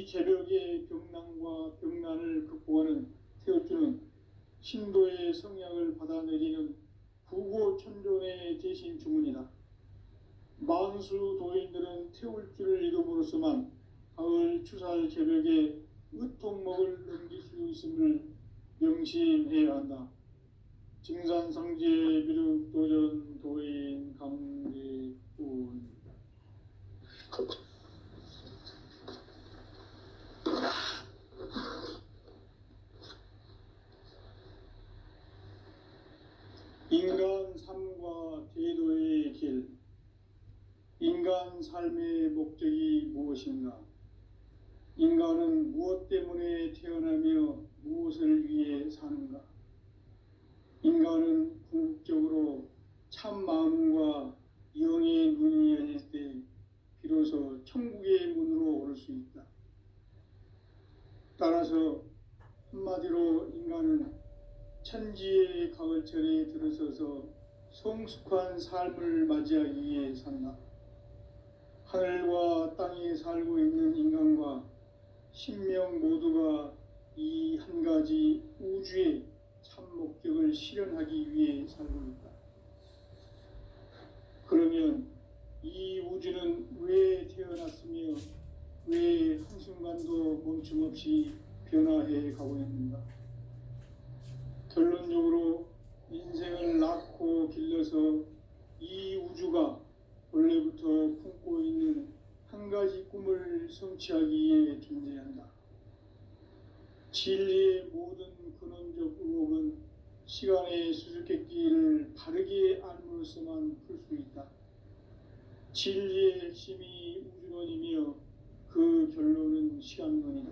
이 개벽의 병난과 병난을 극복하는 태울주는 신도의 성약을 받아내리는 부고천존의 대신 주문이다. 만수 도인들은 태울주를 이름으로서만 가을 추살 개벽에 으통목을 넘길 수 있음을 명심해야 한다. 증산상제 미륵도전 도인 강대훈. 인간 삶과 제도의 길. 인간 삶의 목적이 무엇인가? 인간은 무엇 때문에 태어나며 무엇을 위해 사는가? 인간은 궁극적으로 참 마음과 영의 눈이 열릴 때 비로소 천국의 문으로 오를 수 있다. 따라서 한마디로 인간은 천지의 가을철에 들어서서 성숙한 삶을 맞이하기 위해 산다. 하늘과 땅에 살고 있는 인간과 신명 모두가 이 한 가지 우주의 참 목적을 실현하기 위해 살고 있다. 그러면 이 우주는 왜 태어났으며 왜 한순간도 멈춤없이 변화해 가고 있는가? 결론적으로 인생을 낳고 길러서 이 우주가 원래부터 품고 있는 한 가지 꿈을 성취하기 위해 존재한다. 진리의 모든 근원적 의혹은 시간의 수수께끼를 바르게 알므로써만 풀 수 있다. 진리의 핵심이 우주론이며 그 결론은 시간론이다.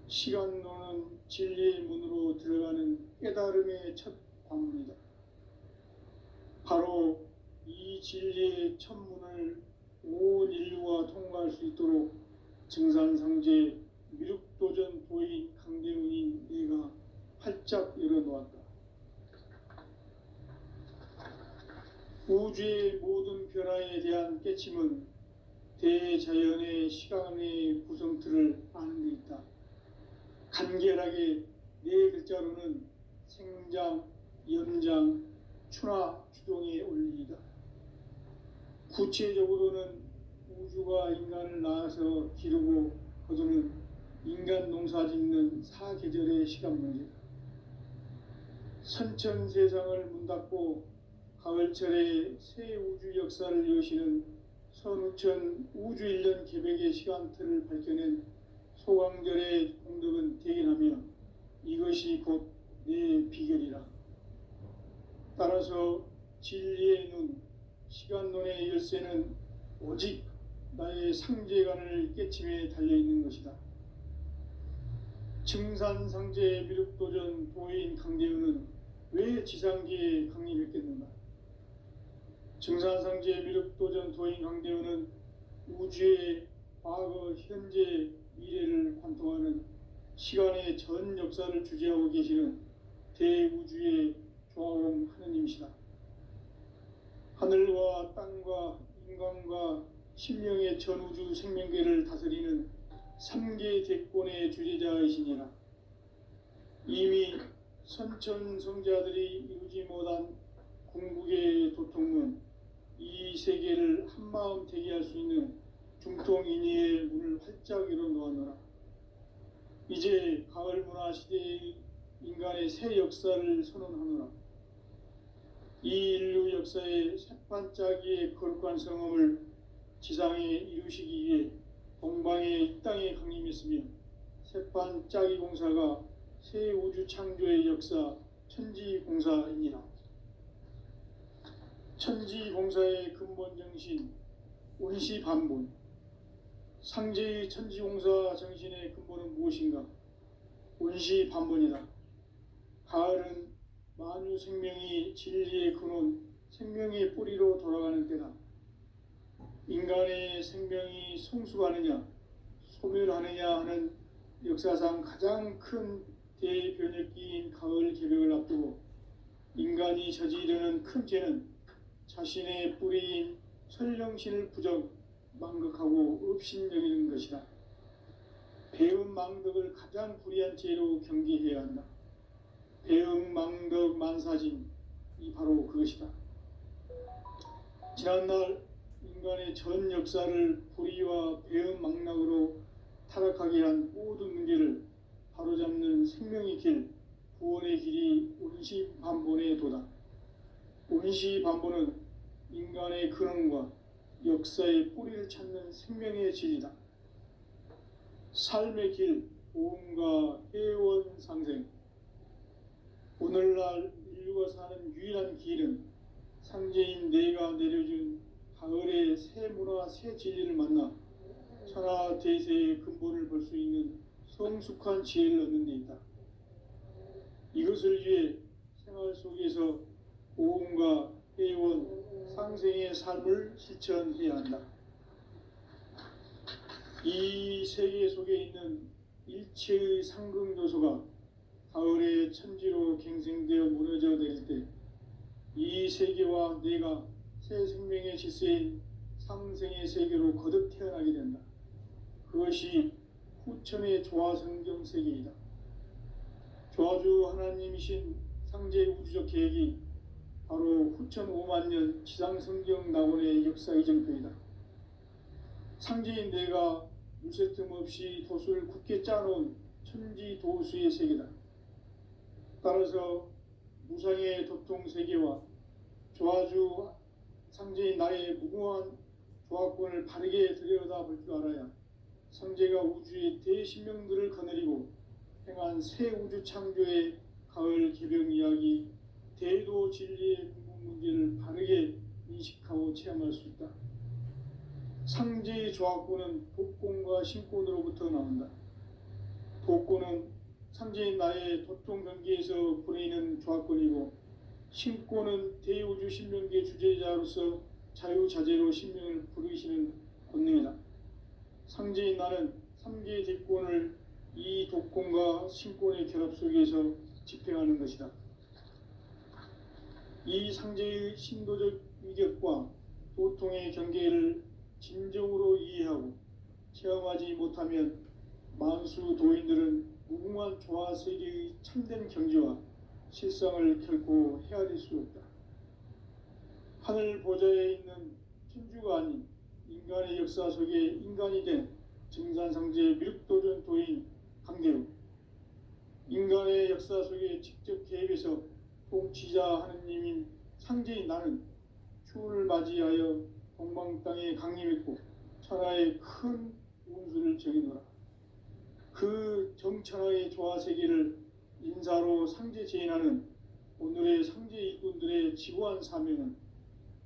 시간론은 진리의 문으로 들어가는 깨달음의 첫 관문이다. 바로 이 진리의 첫 문을 온 인류가 통과할 수 있도록 증산상제 미륵도전 도인 강대훈인 내가 활짝 열어놓았다. 우주의 모든 변화에 대한 깨침은 대자연의 시간의 구성틀을 아는 데 있다. 간결하게 네 글자로는 생장, 연장, 추나 추동의 원리이다. 구체적으로는 우주가 인간을 낳아서 기르고 거두는 인간 농사 짓는 사계절의 시간 문제다. 선천 세상을 문닫고 가을철에 새 우주 역사를 여시는 선우천 우주 1년 개벽의 시간틀을 밝혀낸 소강절의 공덕은 대견하며 이것이 곧 내 비결이라. 따라서 진리의 눈, 시간론의 열쇠는 오직 나의 상제관을 깨침에 달려있는 것이다. 증산상제 미륵도전 도인 강대훈은 왜 지상계에 강림했겠는가? 증산상제 미륵도전 도인 강대훈은 우주의 과거, 현재, 미래를 관통하는 시간의 전 역사를 주재하고 계시는 대우주의 조화음 하느님이시다. 하늘과 땅과 인간과 신명의 전우주 생명계를 다스리는 3계 대권의 주재자이시니라. 이미 선천성자들이 이루지 못한 궁극의 도통문, 이 세계를 한마음 대기할 수 있는 중통인의의 문을 활짝 열어놓았노라. 이제 가을 문화 시대의 인간의 새 역사를 선언하노라. 이 인류 역사의 새반짝이의 거룩한 성험을 지상에 이루시기 위해 동방의 이 땅에 강림했으며 새반짝이 공사가 새 우주 창조의 역사 천지공사이니라. 천지공사의 근본 정신 운시반본. 상제의 천지공사 정신의 근본은 무엇인가? 운시반본이다. 가을은 만유 생명이 진리의 근원, 생명의 뿌리로 돌아가는 때다. 인간의 생명이 성숙하느냐, 소멸하느냐 하는 역사상 가장 큰 대변혁기인 가을 개벽을 앞두고 인간이 저지르는 큰 죄는 자신의 뿌리인 설령신을 부정, 망극하고 업신여기는 것이다. 배은망덕을 가장 불의한 죄로 경계해야 한다. 배은망덕 만사진, 이 바로 그것이다. 지난날 인간의 전 역사를 불의와 배은망락으로 타락하게 한 모든 문제를 바로잡는 생명의 길, 구원의 길이 운시반본의 도다. 운시반본은 인간의 근원과 역사의 뿌리를 찾는 생명의 진리다. 삶의 길, 보험과 회원 상생. 오늘날 인류가 사는 유일한 길은 상제인 내가 내려준 가을의 새 문화, 새 진리를 만나 천하 대세의 근본을 볼 수 있는 성숙한 지혜를 얻는 데 있다. 이것을 위해 생활 속에서 보험과 회원, 상생의 삶을 실천해야 한다. 이 세계 속에 있는 일체의 상승요소가 가을의 천지로 갱생되어 무너져 내릴 때 이 세계와 내가 새 생명의 질서인 상생의 세계로 거듭 태어나게 된다. 그것이 후천의 조화성경 세계이다. 조화주 하나님이신 상제 우주적 계획이 바로 후천 5만 년 지상성경 낙원의 역사 이정표이다. 상제인 내가 물새틈 없이 도수를 굳게 짜놓은 천지 도수의 세계다. 따라서 무상의 도통 세계와 조화주 상제인 나의 무궁한 조화권을 바르게 들여다볼 줄 알아야 상제가 우주의 대신명들을 거느리고 행한 새 우주 창조의 가을 개병 이야기, 대도 진리의 궁극 문제를 바르게 인식하고 체험할 수 있다. 상제의 조화권은 독권과 신권으로부터 나온다. 독권은 상제인 나의 도통 경계에서 보내는 조화권이고, 신권은 대우주 신명계 주제자로서 자유자재로 신명을 부르시는 권능이다. 상제인 나는 3개의 대권을 이 독권과 신권의 결합 속에서 집행하는 것이다. 이 상제의 신도적 위격과 도통의 경계를 진정으로 이해하고 체험하지 못하면 만수 도인들은 무궁한 조화세계의 참된 경지와 실상을 결코 헤아릴 수 없다. 하늘 보좌에 있는 천주가 아닌 인간의 역사 속에 인간이 된 증산상제 미륵도전 도인 강대우, 인간의 역사 속에 직접 개입해서 통치자 하느님인 상제인 나는 추운을 맞이하여 동방 땅에 강림했고 천하의 큰 운수를 정해놓으라. 그 정천하의 조화세계를 인사로 상제 제인하는 오늘의 상제 일꾼들의 지구한 사명은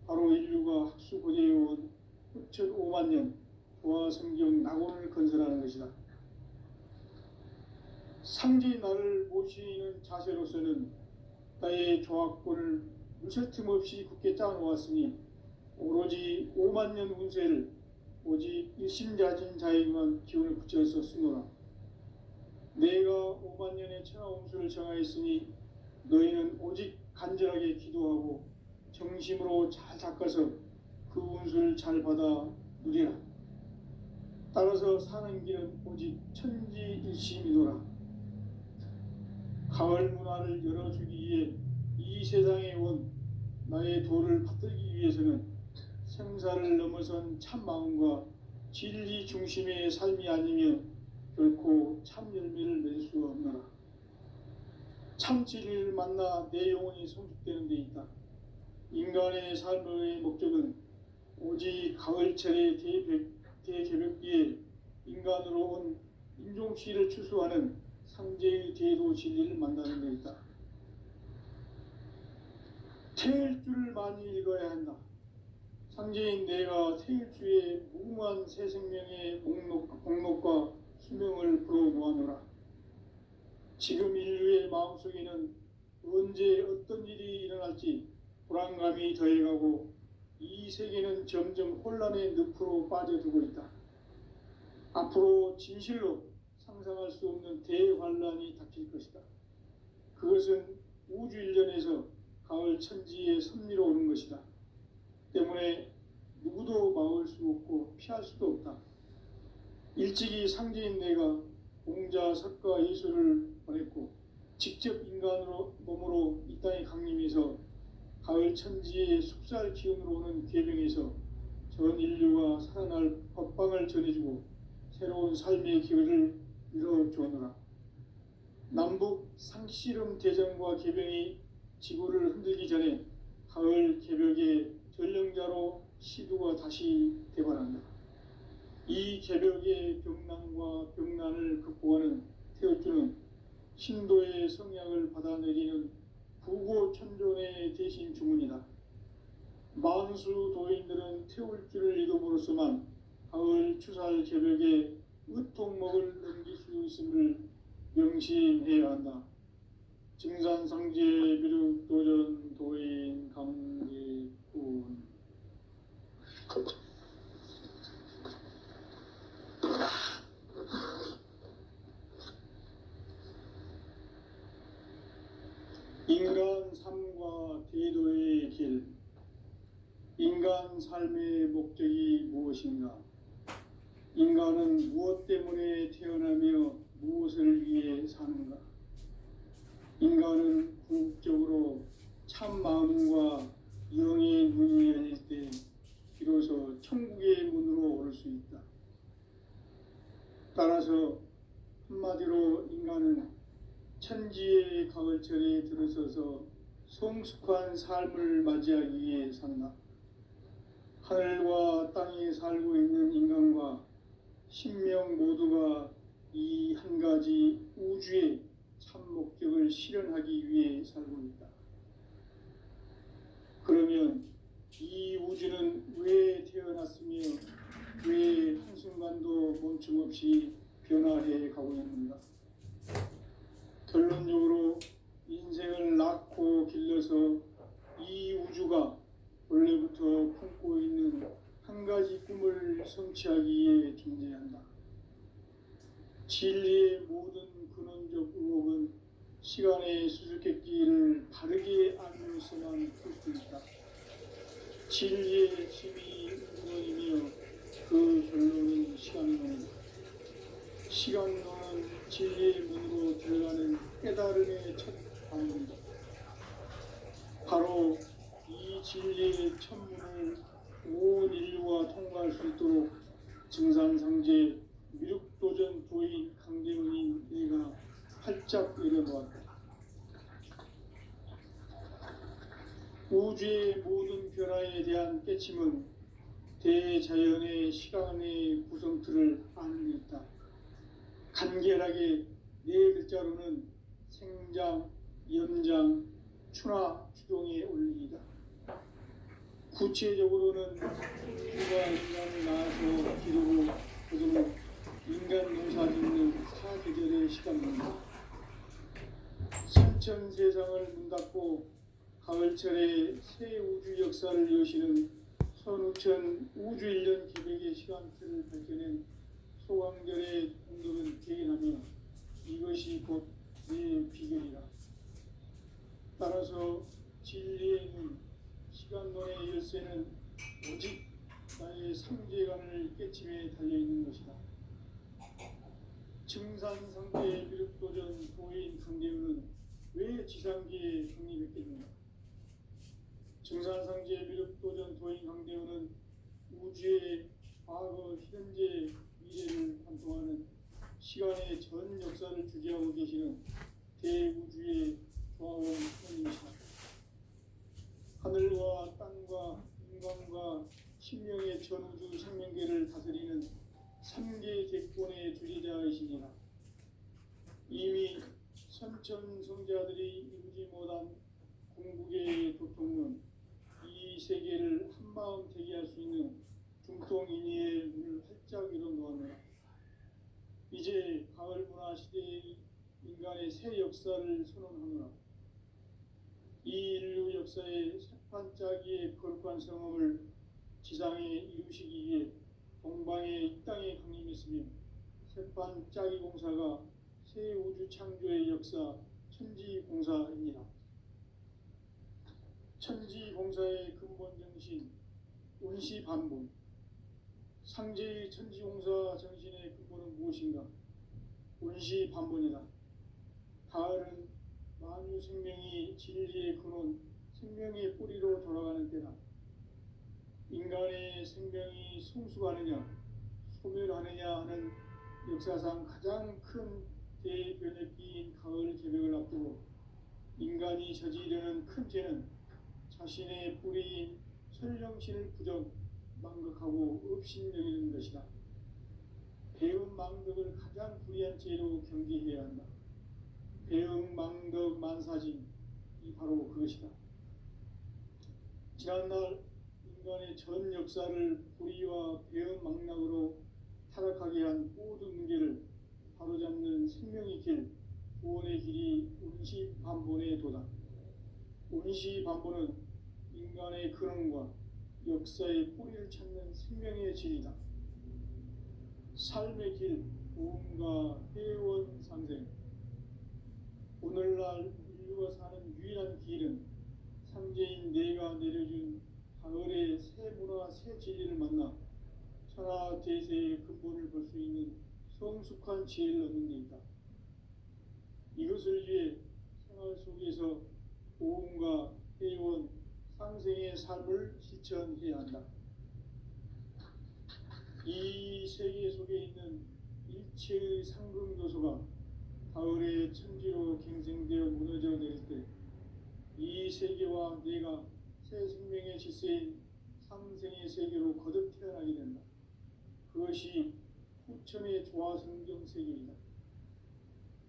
바로 인류가 학수고대해온 후천 5만 년 조화성경 낙원을 건설하는 것이다. 상제인 나를 모시는 자세로서는 나의 조화권을 물새틈 없이 굳게 짜놓았으니 오로지 5만 년 운세를 오직 일심자진 자에게만 기운을 붙여서 쓰노라. 내가 5만 년의 천하 운수를 정하였으니 너희는 오직 간절하게 기도하고 정심으로 잘 닦아서 그 운수를 잘 받아 누리라. 따라서 사는 길은 오직 천지일심이노라. 가을 문화를 열어주기 위해 이 세상에 온 나의 도를 받들기 위해서는 생사를 넘어선 참 마음과 진리 중심의 삶이 아니면 결코 참 열매를 맺을 수 없노라. 참 진리를 만나 내 영혼이 성숙되는 데 있다. 인간의 삶의 목적은 오직 가을철의 대개벽기에 인간으로 온 인종시를 추수하는 상제의 대도 진리를 만나는 데 있다. 태일주를 많이 읽어야 한다. 상제인 내가 태일주의 무궁한 새 생명의 목록과 수명을 불어모아노라. 지금 인류의 마음속에는 언제 어떤 일이 일어날지 불안감이 더해가고 이 세계는 점점 혼란의 늪으로 빠져들고 있다. 앞으로 진실로 상상할 수 없는 대환란이 닥칠 것이다. 그것은 우주 일련에서 가을 천지의 섭리로 오는 것이다. 때문에 누구도 막을 수 없고 피할 수도 없다. 일찍이 상제인 내가 공자, 석가, 예수를 보냈고 직접 인간으로 몸으로 이 땅에 강림해서 가을 천지의 숙살 기운으로 오는 계병에서 전 인류가 살아날 법방을 전해주고 새로운 삶의 기회를 이뤄주었노라. 남북 상씨름 대전과 계병이 지구를 흔들기 전에 가을 개벽의 전령자로 시두가 다시 대발한다. 이 개벽의 병난과 병난을 극복하는 태울주는 신도의 성약을 받아내리는 부고천존의 대신 주문이다. 만수 도인들은 태울주를 이름으로서만 가을 추살 개벽의 으통목을 넘길 수 있음을 명심해야 한다. 증산상제 미륵도전 도인 강계군. 인간 삶과 대도의 길. 인간 삶의 목적이 무엇인가? 인간은 무엇 때문에 태어나며 무엇을 위해 사는가? 인간은 궁극적으로 참 마음과 영의 눈이 열릴 때 비로소 천국의 문으로 오를 수 있다. 따라서 한마디로 인간은 천지의 가을철에 들어서서 성숙한 삶을 맞이하기 위해 산다. 하늘과 땅에 살고 있는 인간과 신명 모두가 이 한 가지 우주의 참 목적을 실현하기 위해 살고 있다. 그러면 이 우주는 왜 태어났으며 왜 한순간도 멈춤없이 변화해 가고 있는가? 결론적으로 인생을 낳고 길러서 이 우주가 원래부터 품고 있는 한 가지 꿈을 성취하기 위해 존재한다. 진리의 모든 근원적 의혹은 시간의 수수께끼를 바르게 알면서만 풀 수 있다. 진리의 힘이 근원이며 그 결론은 시간론이다. 시간론은 진리의 문으로 들어가는 깨달음의 첫 방문이다. 바로 이 진리의 천문을 온 인류가 통과할 수 있도록 증산상제 미륵도전 도인 강대훈인 내가 활짝 열어놓았다. 우주의 모든 변화에 대한 깨침은 대자연의 시간의 구성틀을 아는 있다. 간결하게 네 글자로는 생장, 연장, 추나 추동의 원리이다. 구체적으로는 우주가 인간을 낳아서 기르고 거두고 인간 농사 짓는 사계절의 시간입니다. 신천 세상을 문 닫고 가을철에 새 우주 역사를 여시는 선우천 우주 1년 기백의 시간틀을 밝혀낸 소강절의 공덕은 개인하며 이것이 곧 내 비결이라. 따라서 진리의 문, 시간론의 열쇠는 오직 나의 상제관을 깨침에 달려있는 것이다. 증산상제 미륵도전 도인 강대훈은 왜 지상계에 성립했겠는가? 증산상제 미륵도전 도인 강대훈은 우주의 과거, 현재, 미래를 관통하는 시간의 전 역사를 주재하고 계시는 대우주의 조화원 스님이시다. 하늘과 땅과 인간과 신명의 전우주 생명계를 다스리는 3계 객본의 주제자이시니라. 이미 선천 성자들이 이루지 못한 궁극의 도통론, 이 세계를 한마음 되게 할 수 있는 중통인의의 문을 활짝 열어놓았노라. 이제 가을 문화 시대의 인간의 새 역사를 선언하노라. 이 인류 역사의 새판짜기의 거룩한 성험을 지상에 이루시기 위해 동방의 이 땅에 강림했으며 새판짜기 공사가 새 우주 창조의 역사 천지공사입니다. 천지공사의 근본 정신 운시반복. 상제의 천지공사 정신의 근본은 무엇인가? 온시 반본이다. 가을은 만유 생명이 진리의 근원, 생명의 뿌리로 돌아가는 때다. 인간의 생명이 성숙하느냐 소멸하느냐 하는 역사상 가장 큰 대변혁기인 가을 개벽을 앞두고 인간이 저지르는 큰 죄는 자신의 뿌리인 설령신을 부정 망각하고 업신여기는 것이다. 배음 망덕을 가장 불의한 죄로 경계해야 한다. 배음 망덕 만사진이 바로 그것이다. 지난날 인간의 전 역사를 불의와 배음 망락으로 타락하게 한 모든 문제를 바로잡는 생명의 길, 구원의 길이 온시반본의 도다. 온시반본은 인간의 근원과 역사의 뿌리를 찾는 생명의 진리다. 삶의 길, 보험과 회원 상생. 오늘날 인류가 사는 유일한 길은 삼재인 내가 내려준 가을의 새 문화, 새 진리를 만나 천하 대세의 근본을 볼 수 있는 성숙한 지혜를 얻는 데 있다. 이것을 위해 생활 속에서 보험과 회원, 상생의 삶을 실천해야 한다. 이 세계 속에 있는 일체의 상승도소가 가을의 천지로 갱생되어 무너져 내릴 때 이 세계와 내가 새 생명의 질서인 상생의 세계로 거듭 태어나게 된다. 그것이 후천의 조화성경 세계이다.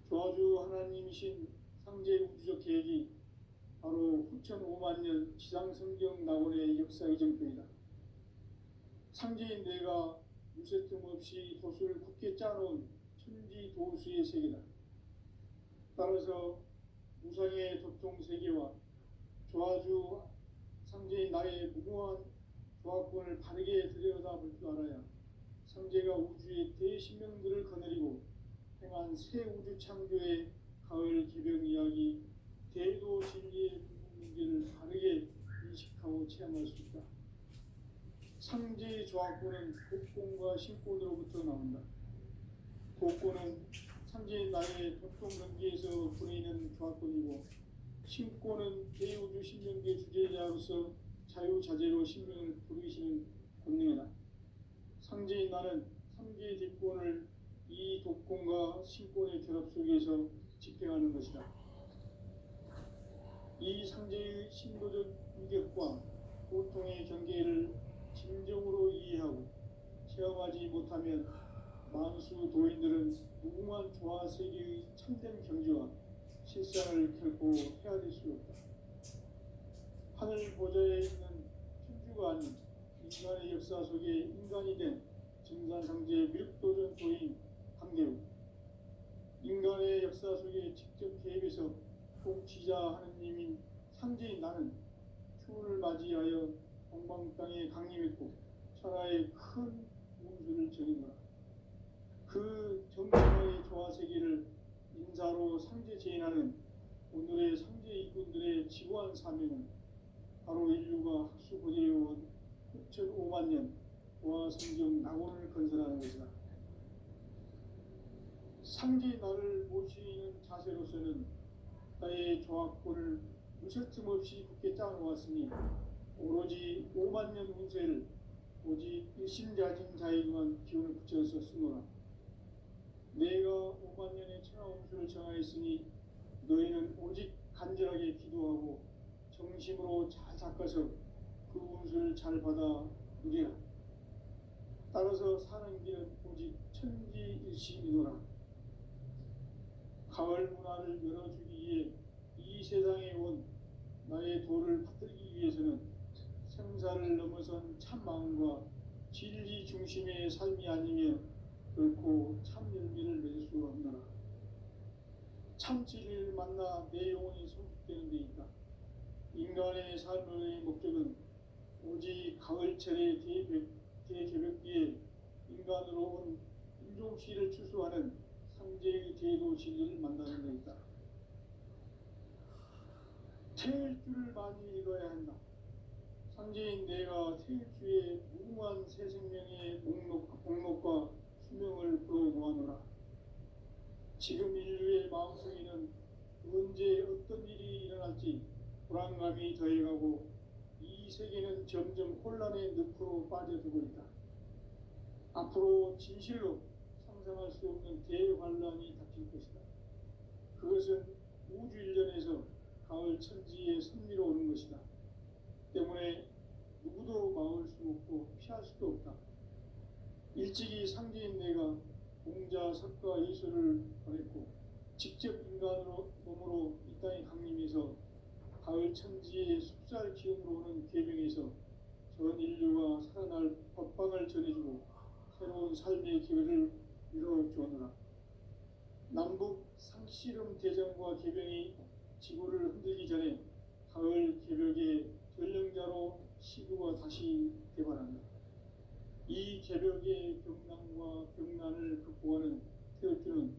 조화주 하나님이신 상제 우주적 계획이 바로 후천 5만 년 지상성경 낙원의 역사 이정표이다. 상제인 내가 무쇠 틈 없이 도수를 굳게 짜놓은 천지 도수의 세계다. 따라서 무상의 도통 세계와 조화주 상제인 나의 무궁한 조화권을 바르게 들여다볼 줄 알아야 상제가 우주의 대신명들을 거느리고 행한 새 우주 창조의 가을 개벽 이야기 대도 진리의 문제를 바르게 인식하고 체험할 수 있다. 상제의 조화권은 복권과 신권으로부터 나온다. 복권은 상제인 나의 도통 경계에서 부리는 조화권이고 신권은 대우주 신명계 주제자로서 자유자재로 신명을 부르시는 권능이다. 상제인 나는 상제의 뒷권을 이 독권과 신권의 결합 속에서 집행하는 것이다. 이 상제의 신도적 위격과 고통의 경계를 진정으로 이해하고 체험하지 못하면 만수 도인들은 무궁한 조화 세계의 참된 경지와 실상을 결코 헤아릴 수 없다. 하늘 보좌에 있는 천주가 아닌 인간의 역사 속에 인간이 된 증산상제 밀도전 도인 강대우. 인간의 역사 속에 직접 개입해서 통치자 하느님인 상제인 나는 추운을 맞이하여 동방 땅에 강림했고 천하의 큰 운수를 적인노라. 그 정신의 조화 세계를 인사로 상제 제인하는 오늘의 상제 일꾼들의 지고한 사명은 바로 인류가 학수고대해온 9,5만 년 조화 성경 낙원을 건설하는 것이다. 상제 나를 모시는 자세로서는 나의 조화권을 무쇠틈 없이 굳게 짜놓았으니 오로지 5만 년 운세를 오직 일심자진 자에게만 기운을 붙여서 쓰노라. 내가 5만 년의 천하 운수를 정하였으니 너희는 오직 간절하게 기도하고 정심으로 잘 닦아서 그 운수를 잘 받아 누리라. 따라서 사는 길은 오직 천지일심이노라. 가을 문화를 열어주기 위해 이 세상에 온 나의 도를 받들기 위해서는 생사를 넘어선 참 마음과 진리 중심의 삶이 아니면 결코 참 열매를 맺을 수 없노라. 참 진리를 만나 내 영혼이 성숙되는 데 있다. 인간의 삶의 목적은 오직 가을철의 대개벽기에 인간으로 온 인종시를 추수하는 상제의 대도 진리를 만나는 데 있다. 태일주를 많이 읽어야 한다. 상제인 내가 태일주의 무궁한 새 생명의 목록과 수명을 불어 모아노라. 지금 인류의 마음속에는 언제 어떤 일이 일어날지 불안감이 더해가고 이 세계는 점점 혼란의 늪으로 빠져들고 있다. 앞으로 진실로 상상할 수 없는 대환란이 닥칠 것이다. 그것은 우주 일련에서 가을 천지의 섭리로 오는 것이다. 때문에 누구도 막을 수 없고 피할 수도 없다. 일찍이 상제인 내가 공자, 석가, 예수를 보냈고 직접 인간으로 몸으로 이 땅에 강림해서 가을 천지의 숲살 기운으로 오는 계명에서 전 인류가 살아날 법방을 전해주고 새로운 삶의 기회를 이뤄주었노라. 남북 상씨름 대전과 계병이 지구를 흔들기 전에 가을 개벽의 전령자로 시구가 다시 개발한다. 이 개벽의 병난과 병난을 극복하는 태극기는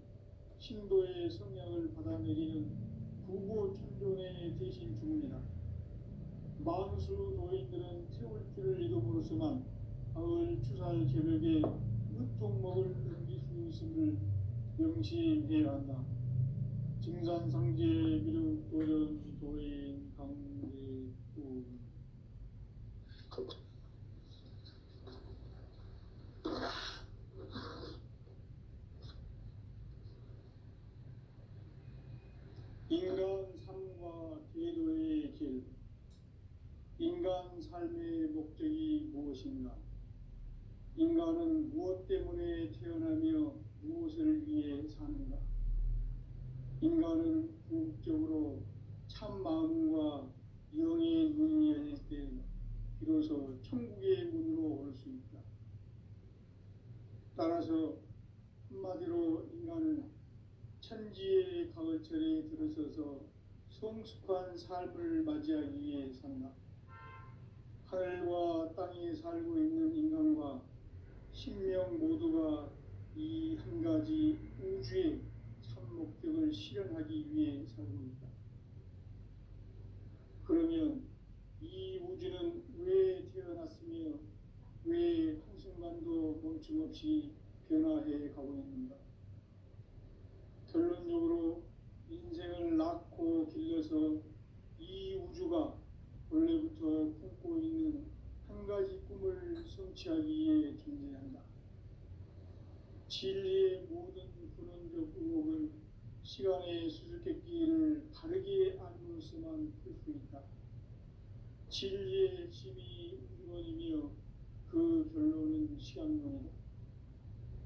신도의 성향을 받아내리는 부고천존의 대신 주문이다. 만수 도인들은 태울길을 이름으로서만 가을 추살 개벽의 으통목을 넘길 수 있음을 명심해야 한다. 증산상제 미륵도전 도인 강대구 인간 삶과 계도의 길. 인간 삶의 목적이 무엇인가? 인간은 무엇 때문에 태어나며 무엇을 위해 사는가? 인간은 궁극적으로 참 마음과 영의 눈이 열릴 때 비로소 천국의 문으로 올 수 있다. 따라서 한마디로 인간은 천지의 가을철에 들어서서 성숙한 삶을 맞이하기 위해 산다. 하늘과 땅에 살고 있는 인간과 신명 모두가 이 한 가지 우주의 참 목적을 실현하기 위해 살고 있다. 그러면 이 우주는 왜 태어났으며 왜 한순간도 멈춤없이 변화해 가고 있는가? 결론적으로 인생을 낳고 길러서 이 우주가 원래부터 품고 있는 한 가지 꿈을 성취하기 위해 존재한다. 진리의 모든 근원적 의혹은 시간의 수수께끼를 다르게 알므로서만 풀 수 있다. 진리의 핵심이 우주론이며 그 결론은 시간론이다.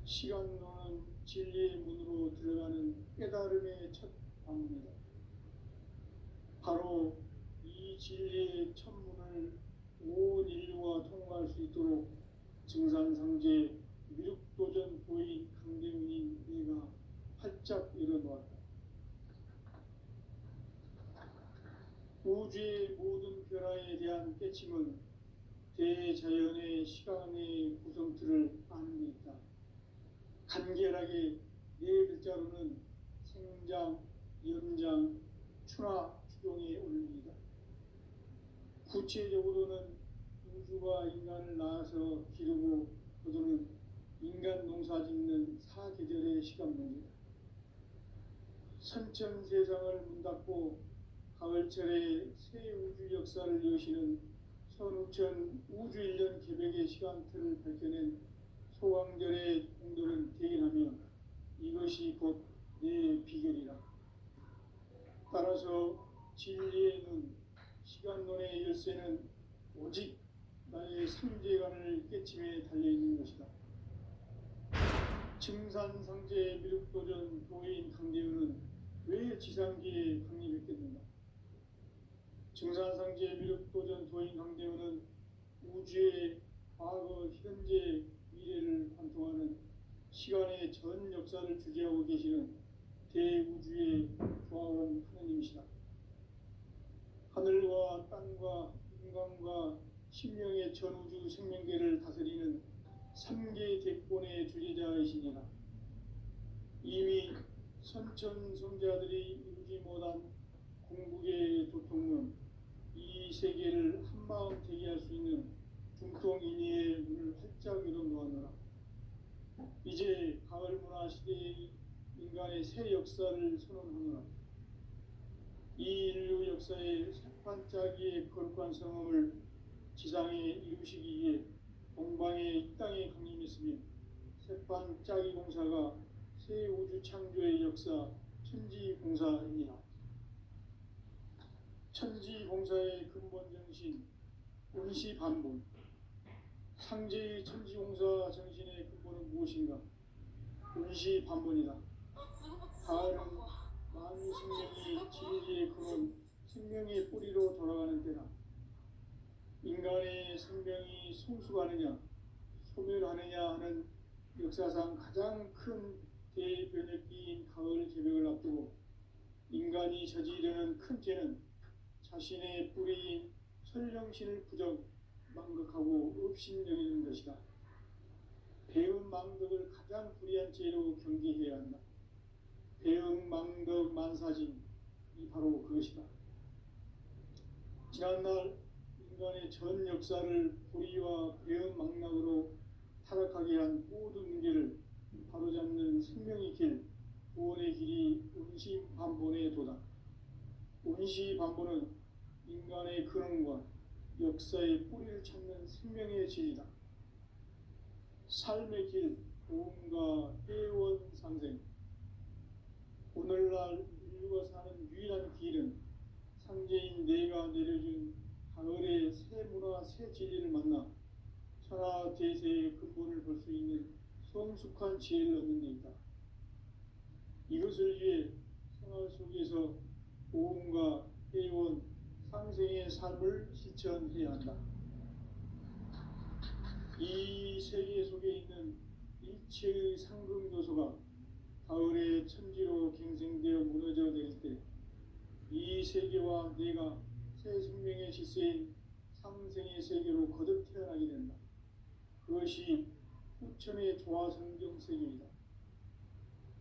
시간론은 진리의 문으로 들어가는 깨달음의 첫 방문이다. 바로 이 진리의 첫 문을 온 인류가 통과할 수 있도록 증산상제 미륵도전 도인 강대훈인 내가 활짝 열어놓았다. 우주의 모든 변화에 대한 깨침은 대자연의 시간의 구성틀을 아는 데 있다. 간결하게 네 글자로는 생장, 연장, 추나 추종의 원리이다. 구체적으로는 우주가 인간을 낳아서 기르고 거두는 인간 농사 짓는 사계절의 시간론이다. 선천세상을 문닫고 가을철에 새 우주 역사를 여시는 선우천 우주일년 개벽의 시간틀을 밝혀낸 소강절의 공들은 대견하며 이것이 곧 내 비결이라. 따라서 진리의 눈, 시간론의 열쇠는 오직 나의 삼재간을 깨침에 달려있는 것이다. 증산상제 미륵도전 도인 강대훈은 왜 지상기에 강림했겠는가? 증산상제 미륵도전 도인 강대훈은 우주의 과거, 현재, 미래를 관통하는 시간의 전 역사를 주재하고 계시는 대우주의 조화원 하느님이시다. 하늘과 땅과 인간과 신명의 전우주 생명계를 다스리는 3개 대권의 주재자이시니라. 이미 선천성자들이 이루지 못한 궁극의 도통론, 이 세계를 한마음 되게 할 수 있는 중통인의의 문을 활짝 열어놓았노라. 이제 가을 문화 시대의 인간의 새 역사를 선언하노라. 이 인류 역사의 새판짜기의 거룩한 성험을 지상에 이루시기 위해 동방의 이 땅에 강림했으며 새판짜기 공사가 새 우주 창조의 역사 천지공사입니다. 천지공사의 근본 정신 운시반본. 상제의 천지공사 정신의 근본은 무엇인가? 운시반본이다. 가을은 만유 생명이 진리의 근원, 생명의 뿌리로 돌아가는 때다. 인간의 생명이 성숙하느냐, 소멸하느냐 하는 역사상 가장 큰 대변혁기인 가을 개벽을 앞두고 인간이 저지르는 큰 죄는 자신의 뿌리인 설령신을 부정, 망극하고 업신여기는 것이다. 배은 망덕을 가장 불의한 죄로 경계해야 한다. 배은 망덕 만사진이 바로 그것이다. 지난날 인간의 전 역사를 불의와 배은 망락으로 타락하게 한 모든 문제를 바로잡는 생명의 길, 구원의 길이 운시반본의 도다. 운시반본은 인간의 근원과 역사의 뿌리를 찾는 생명의 질이다. 삶의 길, 도움과 회원 상생. 오늘날 인류가 사는 유일한 길은 상제인 내가 내려준 가을의 새 문화, 새 진리를 만나 천하 대세의 근본을 볼 수 있는 성숙한 지혜를 얻는 데 있다. 이것을 위해 생활 속에서 도움과 회원, 상생의 삶을 실천해야 한다. 이 세계 속에 있는 일체의 상승도서가 가을의 천지로 갱생되어 무너져 내릴 때 이 세계와 내가 새 생명의 질서인 상생의 세계로 거듭 태어나게 된다. 그것이 후천의 조화성경 세계이다.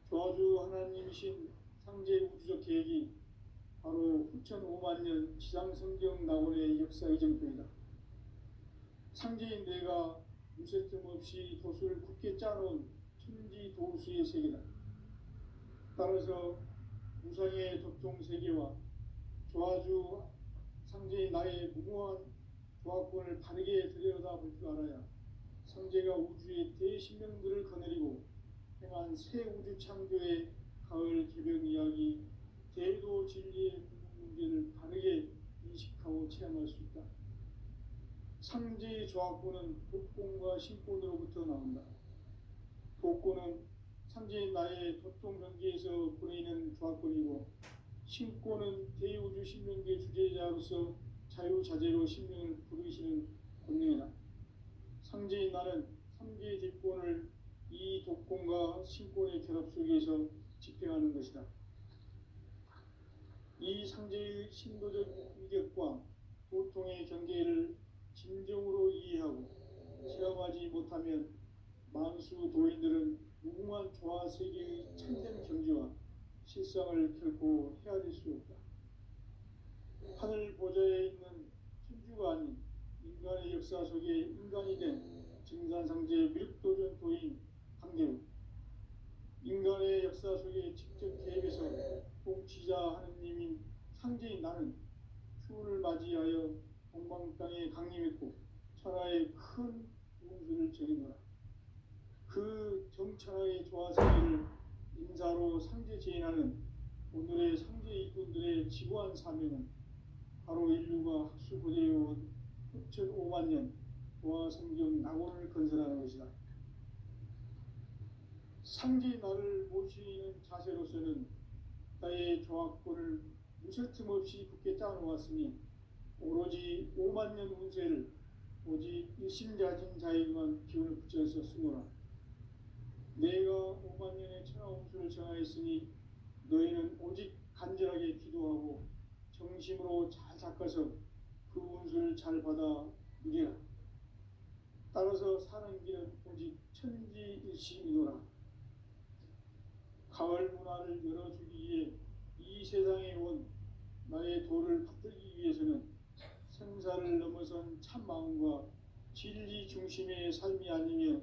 조화주 하나님이신 상제 우주적 계획이 바로 후천 5만 년 지상성경 낙원의 역사의 정표이다. 상제인 내가 무쇠 틈 없이 도수를 굳게 짜놓은 천지 도수의 세계다. 따라서 무상의 독종 세계와 조화주 상제인 나의 무모한 조화권을 바르게 들여다볼 줄 알아야 상제가 우주의 대신명들을 거느리고 행한 새 우주 창조의 가을 개벽 이야기, 대도 진리의 문제를 바르게 인식하고 체험할 수 있다. 상제의 조화권은 독권과 신권으로부터 나온다. 독권은 상제인 나의 도통 경계에서 보내는 조화권이고, 신권은 대우주 신명계 주제자로서 자유자재로 신명을 부르시는 권능이다. 상제인 나는 삼계의 뒷권을 이 독권과 신권의 결합 속에서 집행하는 것이다. 이 상제의 신도적 위력과 도통의 경계를 진정으로 이해하고 체험하지 못하면 만수 도인들은 무궁한 조화 세계의 참된 경지와 실상을 결코 헤아릴 수 없다. 하늘 보좌에 있는 천주가 아닌 인간의 역사 속에 인간이 된 증산상제 미륵도전 도인 강대우, 인간의 역사 속에 직접 개입해서 통치자 하느님인 상제인 나는 추운을 맞이하여 동방 땅에 강림했고 천하의 큰 운수를 적이노라. 그 정천하의 조화세계를 인사로 상제 제인하는 오늘의 상제 일꾼들의 지고한 사명은 바로 인류가 학수고대해온 후천 5만 년 조화성경 낙원을 건설하는 것이다. 상제 나를 모시는 자세로서는 나의 조화권을 무쇠틈 없이 굳게 짜놓았으니 오로지 5만 년 운세를 오직 일심자진 자에게만 기운을 붙여서 쓰노라. 내가 5만 년의 천하 운수를 정하였으니 너희는 오직 간절하게 기도하고 정심으로 잘 닦아서 그 운수를 잘 받아 누리라. 따라서 사는 길은 오직 천지일심이노라. 가을 문화를 열어주기 위해 이 세상에 온 나의 도를 받들기 위해서는 생사를 넘어선 참 마음과 진리 중심의 삶이 아니며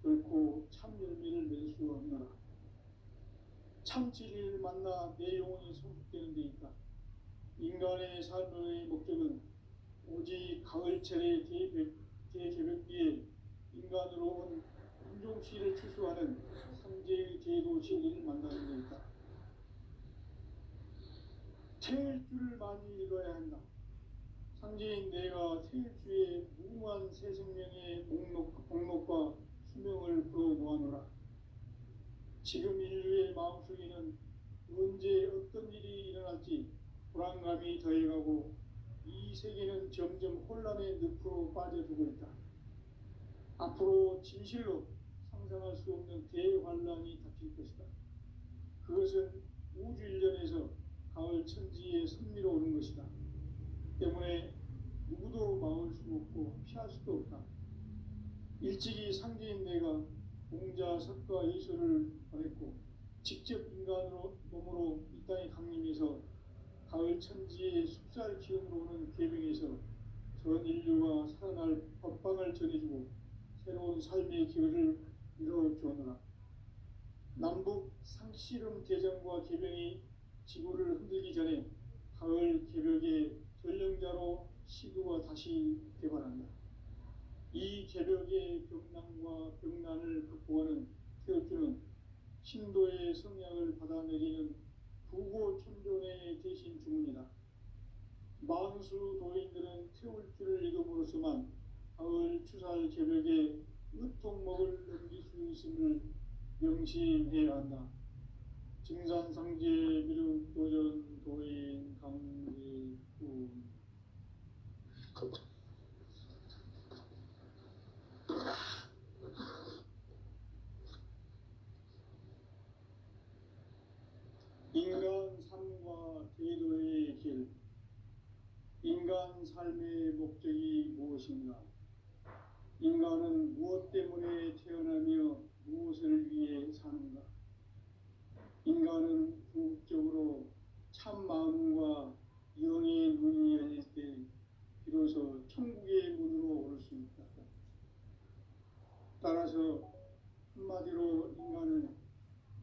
결코 참 열매를 낼 수 없노라. 참 진리를 만나 내 영혼이 성숙되는 데이다. 인간의 삶의 목적은 오직 가을철의 대개벽기에 인간으로 온 인종시를 추수하는 상제의 제도 진리를 만나는 데이다. 태일주를 많이 읽어야 한다. 상제인 내가 태일주의 무궁한 새 생명의 목록과 수명을 풀어놓아노라. 지금 인류의 마음속에는 언제 어떤 일이 일어날지 불안감이 더해가고 이 세계는 점점 혼란의 늪으로 빠져들고 있다. 앞으로 진실로 상상할 수 없는 대환란이 닥칠 것이다. 그것은 우주 일련에서 가을 천지의 섭리로 오는 것이다. 때문에 누구도 막을 수 없고 피할 수도 없다. 일찍이 상제인 내가 공자, 석가, 예수를 보냈고 직접 인간으로 몸으로 이 땅에 강림해서 가을 천지의 숲살 기운으로 오는 계명에서 전 인류가 살아날 법방을 전해주고 새로운 삶의 기회를 이뤄주었노라. 남북 상씨름 대전과 계명이 지구를 흔들기 전에 가을 개벽의 전령자로 시구가 다시 개발한다. 이 개벽의 벽난과 벽난을 극복하는 태엽주는 신도의 성약을 받아내리는 부고천존의 대신 주문이다. 만수 도인들은 태울주를 읽음으로써만 가을 추살 개벽의 으통목을 넘길 수 있음을 명심해야 한다. 증산상제 미륵도전 도인 강제구 인간 삶과 제도의 길. 인간 삶의 목적이 무엇인가? 인간은 무엇 때문에 태어나며 무엇을 위해 사는가? 인간은 궁극적으로 참 마음과 영의 문이 열릴 때 비로소 천국의 문으로 올 수 있다. 따라서 한마디로 인간은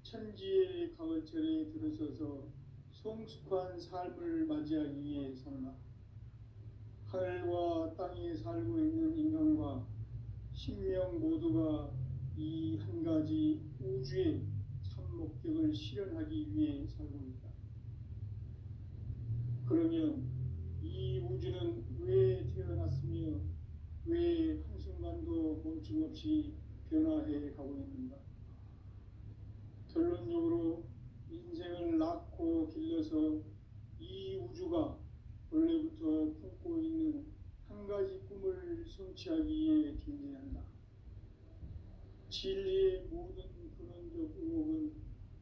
천지의 가을철에 들어서서 성숙한 삶을 맞이하기 위해 산다. 하늘과 땅에 살고 있는 인간과 신명 모두가 이 한 가지 우주의 참 목적을 실현하기 위해 살고 있다. 그러면 이 우주는 왜 태어났으며 왜 한순간도 멈춤 없이 변화해 가고 있는가? 결론적으로 인생을 낳고 길러서 이 우주가 원래부터 품고 있는 한 가지 꿈을 성취하기 위해 존재한다. 진리의 모든 근원적 의혹은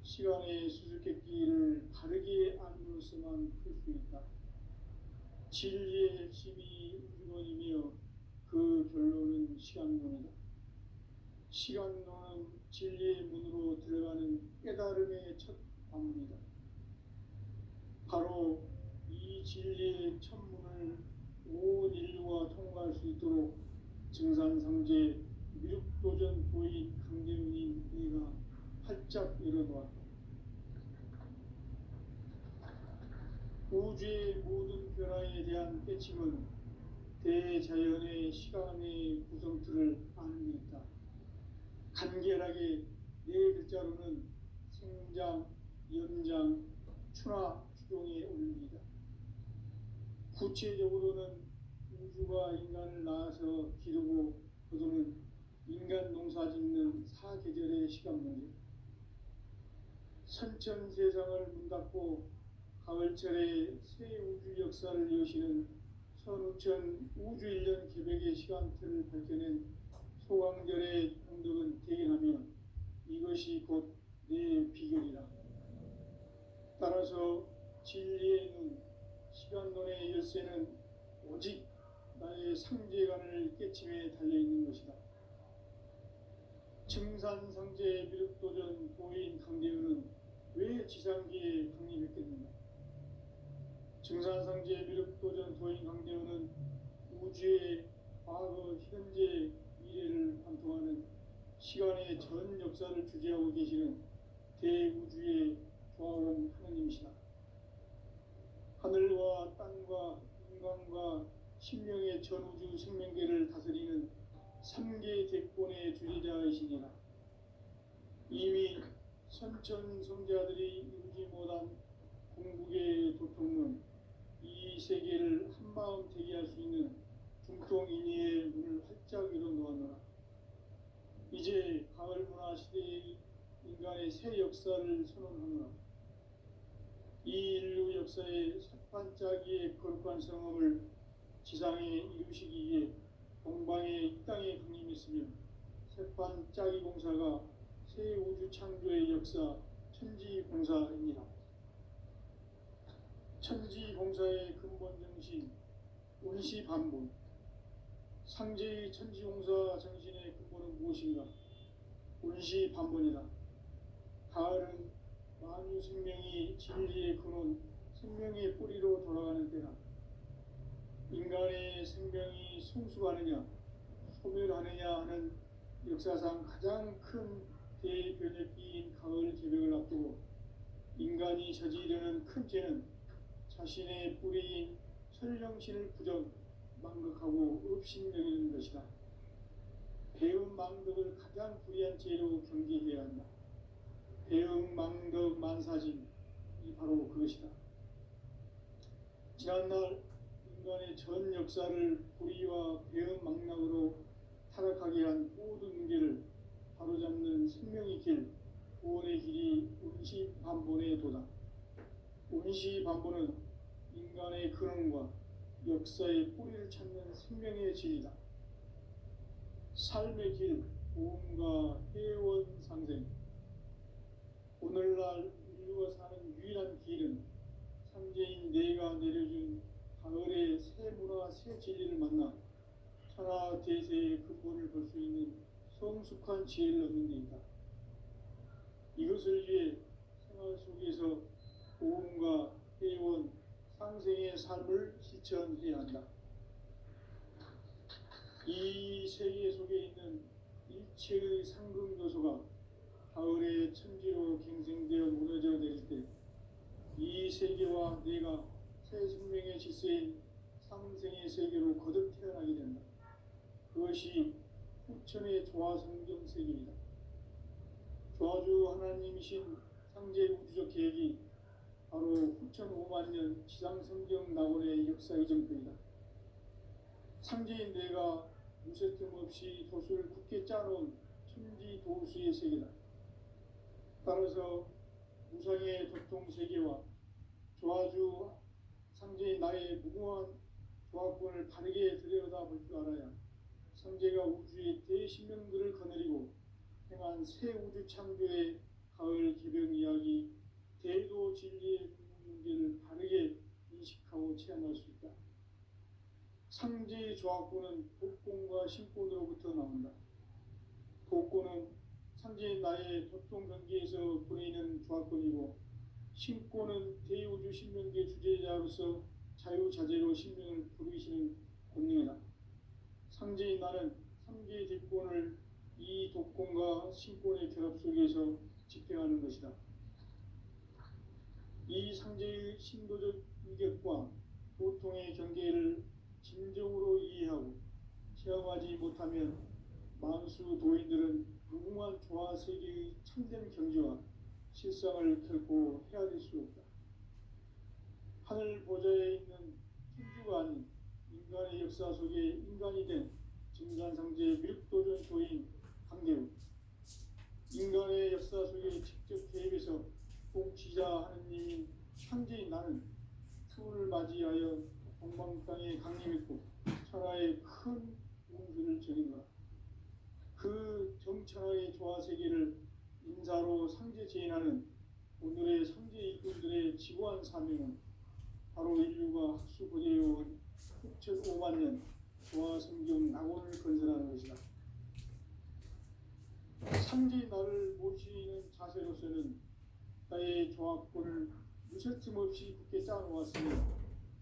시간의 수수께끼를 바르게 알므로써만 풀 수 있다. 진리의 핵심이 우주론이며 그 결론은 시간론이다. 시간론은 진리의 문으로 들어가는 깨달음의 첫 관문이다. 바로 이 진리의 첫 문을 온 인류가 통과할 수 있도록 증산상제 미륵도전 도인 강대훈이 내가 활짝 열어놓았다. 우주의 모든 변화에 대한 깨침은 대자연의 시간의 구성틀을 아는 데 있다. 간결하게 네 글자로는 생장, 연장, 추나 추종의 원리이다. 구체적으로는 우주가 인간을 낳아서 기르고 거두는 인간 농사 짓는 사계절의 시간 문제. 선천 세상을 문 닫고 가을철에 새 우주 역사를 여시는 선우천 우주 1년 개벽의 시간틀을 밝혀낸 소강절의 공덕은 대견하며 이것이 곧 내 비결이라. 따라서 진리의 눈, 시간론의 열쇠는 오직 나의 상제관을 깨침에 달려있는 것이다. 증산상제 미륵도전 도인 강대훈은 왜 지상기에 강림했겠는가? 증산상제 미륵도전 도인 강대훈은 우주의 과거, 현재, 미래를 관통하는 시간의 전 역사를 주재하고 계시는 대우주의 조화로운 하느님이시다. 하늘과 땅과 인간과 신명의 전우주 생명계를 다스리는 삼계 대권의 주제자이시니라. 이미 선천 성자들이 이루지 못한 궁극의 도통은 이 세계를 한마음 되게 할 수 있는 중통인의의 문을 활짝 열어놓았노라. 이제 가을 문화 시대의 인간의 새 역사를 선언하노라. 이 인류 역사의 첫 반짝이의 거룩한 성험을 지상에 이루시기 위해 동방의 이 땅에 강림했으며 새반짝이 공사가 새 우주 창조의 역사 천지공사입니다. 천지공사의 근본 정신 운시반본. 상제의 천지공사 정신의 근본은 무엇인가? 운시반본이다. 가을은 만유 생명이 진리의 근원, 생명의 뿌리로 돌아가는 때다. 인간의 생명이 성숙하느냐, 소멸하느냐 하는 역사상 가장 큰 대변혁기인 가을 개벽을 앞두고 인간이 저지르는 큰 죄는 자신의 뿌리인 설령신을 부정, 망극하고 업신여기는 것이다. 배음 망덕을 가장 불의한 죄로 경계해야 한다. 배음 망덕 만사진이 바로 그것이다. 지난날 인간의 전 역사를 불의와 배음 망락으로 타락하게 한 모든 문제를 바로잡는 생명의 길, 구원의 길이 운시반본의 도다. 운시반본은 인간의 근원과 역사의 뿌리를 찾는 생명의 진리다. 삶의 길, 보험과 회원 상생. 오늘날 인류가 사는 유일한 길은 상제인 내가 내려준 가을의 새 문화, 새 진리를 만나 천하 대세의 근본을 볼 수 있는 성숙한 지혜를 얻는 데이다. 이것을 위해 생활 속에서 보험과 회원, 상생의 삶을 실천해야 한다. 이 세계 속에 있는 일체의 상금 요소가 가을의 천지로 갱생되어 무너져 내릴 때 이 세계와 내가 새 생명의 질서인 상생의 세계로 거듭 태어나게 된다. 그것이 후천의 조화성경 세계이다. 조화주 하나님이신 상제 우주적 계획이 바로 후천 5만 년 지상성경 낙원의 역사 이정표이다. 상제인 내가 무쇠틈 없이 도수를 굳게 짜놓은 천지 도수의 세계다. 따라서 무상의 도통 세계와 조화주 상제인 나의 무궁한 조화권을 바르게 들여다볼 줄 알아야 상제가 우주의 대신명들을 거느리고 행한 새 우주 창조의 가을 개벽 이야기, 대도 진리의 문제를 바르게 인식하고 체험할 수 있다. 상제의 조화권은 독권과 신권으로부터 나온다. 독권은 상제인 나의 도통 경계에서 보내는 조화권이고, 신권은 대우주 신명계 주제자로서 자유자재로 신명을 부르시는 권능이다. 상제인 나는 상제의 뒷권을 이 독권과 신권의 결합 속에서 집행하는 것이다. 이 상제의 신도적 인격과 보통의 경계를 진정으로 이해하고 체험하지 못하면 만수 도인들은 무궁한 조화 세계의 참된 경지와 실상을 결코 헤아릴 수 없다. 하늘 보좌에 있는 천주가 아닌 인간의 역사 속에 인간이 된 증산상제의 밀도전 도인 강대우, 인간의 역사 속에 직접 개입해서 통치자 하느님인 상제인 나는 추운을 맞이하여 동방 땅에 강림했고 천하의 큰 운수를 전인 거라. 그 정천하의 조화 세계를 인사로 상제 제인하는 오늘의 상제 이꾼들의 지고한 사명은 바로 인류가 학수 보재해온 6,5만 년 조화 성경 낙원을 건설하는 것이다. 상제 나를 모시는 자세로서는 나의 조화권을 무쇠틈 없이 굳게 짜놓았으니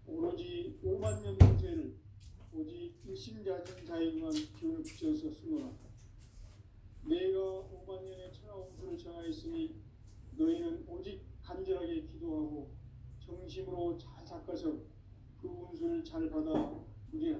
오로지 5만 년 문세를 오직 일심자진 자에게만 기운을 붙여서 쓰노라. 내가 5만 년의 천하 운수를 정하였으니 너희는 오직 간절 진심으로 잘 닦아서 그 운수를 잘 받아 우리